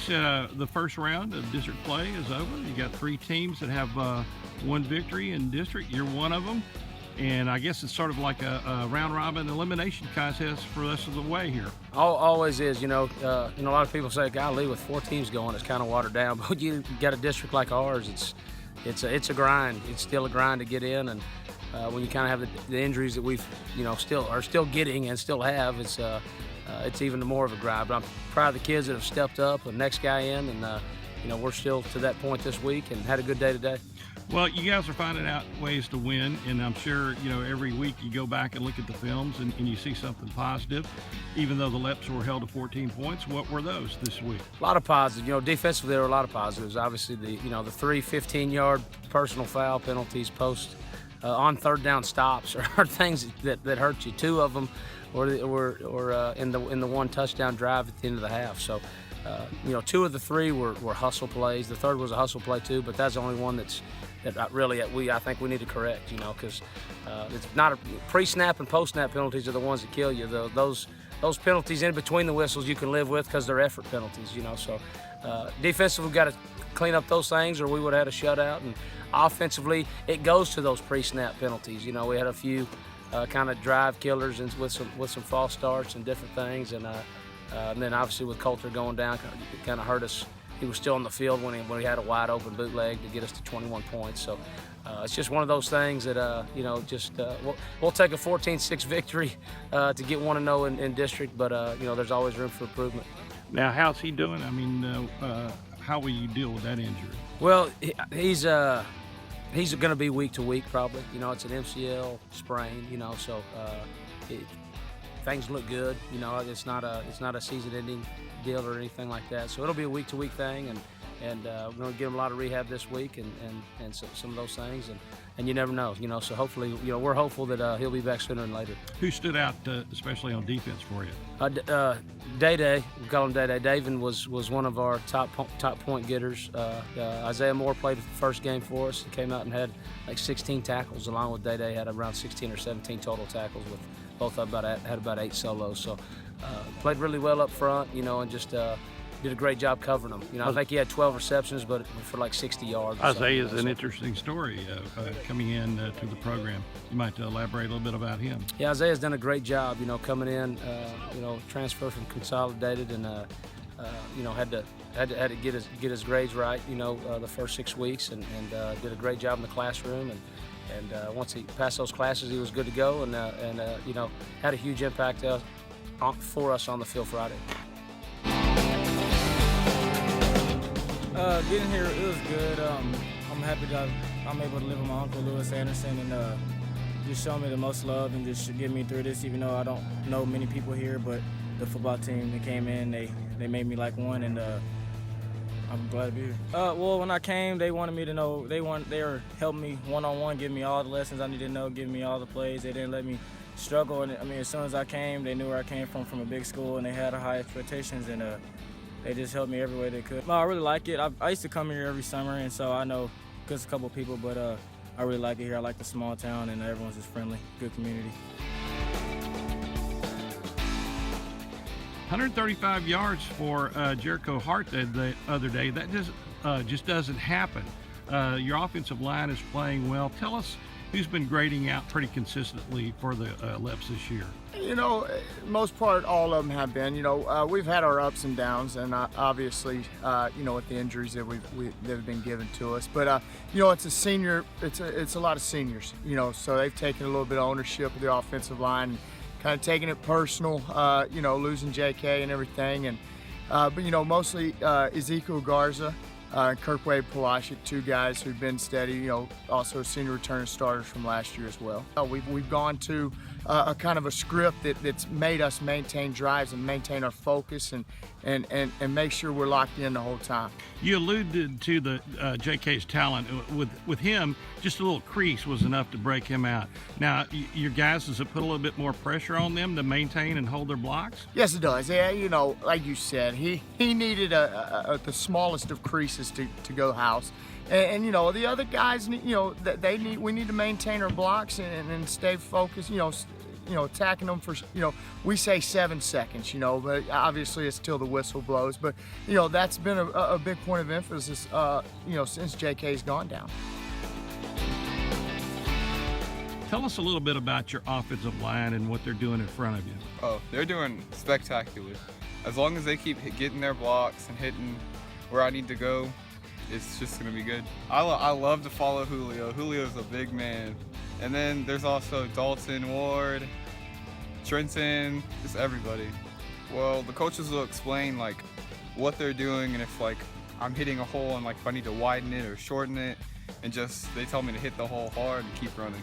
Coach, the first round of district play is over. You got 3 teams that have one victory in district. You're one of them. And I guess it's sort of like a round-robin elimination contest for the rest of the way here. Always is, a lot of people say, golly, with 4 teams going, it's kind of watered down. But you got a district like ours, it's a grind. It's still a grind to get in, and when you kind of have the injuries that we've, still getting and still have, it's even more of a grind. But I'm proud of the kids that have stepped up, and next guy in, and we're still to that point this week, and had a good day today. Well, you guys are finding out ways to win, and I'm sure, every week you go back and look at the films and you see something positive. Even though the Leopards were held to 14 points, what were those this week? A lot of positives. Defensively, there were a lot of positives. Obviously, the 3 15-yard personal foul penalties post on third down stops are things that hurt you. 2 of them were in the 1 touchdown drive at the end of the half. So, 2 of the 3 were hustle plays. The third was a hustle play too, but that's the only one that really I think we need to correct. Because it's not a pre-snap and post-snap penalties are the ones that kill you. Those penalties in between the whistles you can live with because they're effort penalties. So defensively we've got to clean up those things, or we would have had a shutout. And offensively, it goes to those pre-snap penalties. We had a few kind of drive killers and with some false starts and different things, and then obviously with Coulter going down, it kind of hurt us. He was still on the field when he had a wide open bootleg to get us to 21 points. So it's just one of those things that we'll take a 14-6 victory to get 1-0 in district, but there's always room for improvement. Now, how's he doing? I mean, how will you deal with that injury? Well, he's going to be week to week probably. It's an MCL sprain. So things look good. It's not a season-ending deal or anything like that. So it'll be a week-to-week thing, and we're going to give him a lot of rehab this week and some of those things. And you never know. So hopefully, we're hopeful that he'll be back sooner than later. Who stood out, especially on defense for you? Day-Day, we call him Day-Day. David was one of our top point getters. Isaiah Moore played the first game for us. He came out and had like 16 tackles, along with Day-Day had around 16 or 17 total tackles, with both had about 8 solos. So played really well up front, and just did a great job covering them. I think he had 12 receptions, but for like 60 yards. Isaiah is an interesting story coming in to the program. You might elaborate a little bit about him. Yeah, Isaiah's done a great job, coming in, transfer from Consolidated, and had to get his grades right, the first 6 weeks, and did a great job in the classroom, and once he passed those classes, he was good to go, and had a huge impact for us on the field Friday. Getting here, it was good. I'm happy that I'm able to live with my uncle, Lewis Anderson, and just show me the most love and just get me through this, even though I don't know many people here, but the football team that came in, they made me like one, and I'm glad to be here. Well, when I came, they wanted me to know, they were helping me one-on-one, giving me all the lessons I needed to know, giving me all the plays. They didn't let me struggle, and as soon as I came, they knew where I came from a big school, and they had high expectations, and they just helped me every way they could. I really like it. I used to come here every summer, and so I know just a couple of people, but I really like it here. I like the small town, and everyone's just friendly, good community. 135 yards for Jericho Hart the other day. That just doesn't happen. Your offensive line is playing well. Tell us who's been grading out pretty consistently for the Leps this year. Most part, all of them have been. We've had our ups and downs, and obviously, with the injuries that that have been given to us. But it's a lot of seniors. So they've taken a little bit of ownership of the offensive line, kind of taking it personal. Losing J.K. and everything, and but mostly Ezekiel Garza. Kirk Wade Palashik, 2 guys who've been steady, also senior returning starters from last year as well. We've gone to a kind of a script that's made us maintain drives and maintain our focus and make sure we're locked in the whole time. You alluded to the JK's talent. With him, just a little crease was enough to break him out. Now, your guys, does it put a little bit more pressure on them to maintain and hold their blocks? Yes, it does. Yeah, like you said, he needed the smallest of creases to go house. And the other guys, we need to maintain our blocks and stay focused. attacking them for, we say 7 seconds, but obviously it's till the whistle blows. But, that's been a big point of emphasis, since JK's gone down. Tell us a little bit about your offensive line and what they're doing in front of you. Oh, they're doing spectacular. As long as they keep getting their blocks and hitting where I need to go, it's just going to be good. I love to follow Julio. Julio's a big man. And then there's also Dalton, Ward, Trenton, just everybody. Well, the coaches will explain like what they're doing and if like I'm hitting a hole and like if I need to widen it or shorten it, and just they tell me to hit the hole hard and keep running.